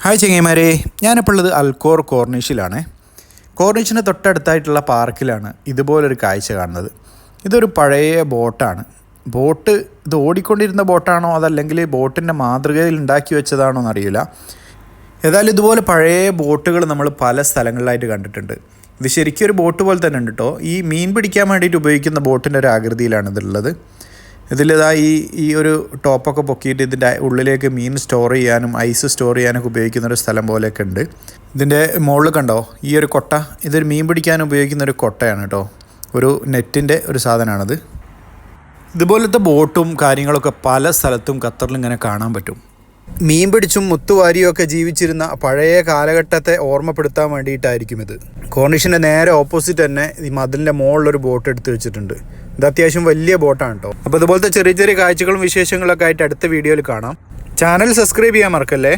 Hi ചങ്ങായിമാരെ, ഞാനിപ്പോൾ ഉള്ളത് അൽക്കോർ കോർണിഷിലാണ്. കോർണിഷിന് തൊട്ടടുത്തായിട്ടുള്ള പാർക്കിലാണ് ഇതുപോലൊരു കാഴ്ച കാണുന്നത്. ഇതൊരു പഴയ ബോട്ടാണ്. ഇത് ഓടിക്കൊണ്ടിരുന്ന ബോട്ടാണോ അതല്ലെങ്കിൽ ബോട്ടിൻ്റെ മാതൃകയിൽ ഉണ്ടാക്കി വെച്ചതാണോ എന്നറിയില്ല. ഏതായാലും ഇതുപോലെ പഴയ ബോട്ടുകൾ നമ്മൾ പല സ്ഥലങ്ങളിലായിട്ട് കണ്ടിട്ടുണ്ട്. ഇത് ശരിക്കും ഒരു ബോട്ട് പോലെ തന്നെ ഉണ്ട് കേട്ടോ. ഈ മീൻ പിടിക്കാൻ വേണ്ടിയിട്ട് ഉപയോഗിക്കുന്ന ബോട്ടിൻ്റെ ഒരു ആകൃതിയിലാണ് ഇതുള്ളത്. ഇതിലിതാ ഈ ഒരു ടോപ്പൊക്കെ പൊക്കിയിട്ട് ഇതിൻ്റെ ഉള്ളിലേക്ക് മീൻ സ്റ്റോർ ചെയ്യാനും ഐസ് സ്റ്റോർ ചെയ്യാനൊക്കെ ഉപയോഗിക്കുന്ന ഒരു സ്ഥലം പോലെയൊക്കെ ഉണ്ട്. ഇതിൻ്റെ മുകളിൽ കണ്ടോ ഈ ഒരു കൊട്ട, ഇതൊരു മീൻ പിടിക്കാൻ ഉപയോഗിക്കുന്ന ഒരു കൊട്ടയാണ് കേട്ടോ. ഒരു നെറ്റിൻ്റെ ഒരു സാധനമാണത്. ഇതുപോലത്തെ ബോട്ടും കാര്യങ്ങളൊക്കെ പല സ്ഥലത്തും ഖത്തറിൽ ഇങ്ങനെ കാണാൻ പറ്റും. മീൻ പിടിച്ചും മുത്തുവാരിയും ഒക്കെ ജീവിച്ചിരുന്ന പഴയ കാലഘട്ടത്തെ ഓർമ്മപ്പെടുത്താൻ വേണ്ടിയിട്ടായിരിക്കും ഇത്. കോർണിഷിൻ്റെ നേരെ ഓപ്പോസിറ്റ് തന്നെ ഈ മതിലിൻ്റെ മുകളിലൊരു ബോട്ട് എടുത്ത് വെച്ചിട്ടുണ്ട്. ഇത് അത്യാവശ്യം വലിയ ബോട്ടാണ് കേട്ടോ. അപ്പോൾ ഇതുപോലത്തെ ചെറിയ ചെറിയ കാഴ്ചകളും വിശേഷങ്ങളൊക്കെ ആയിട്ട് അടുത്ത വീഡിയോയിൽ കാണാം. ചാനൽ സബ്സ്ക്രൈബ് ചെയ്യാൻ മറക്കല്ലേ.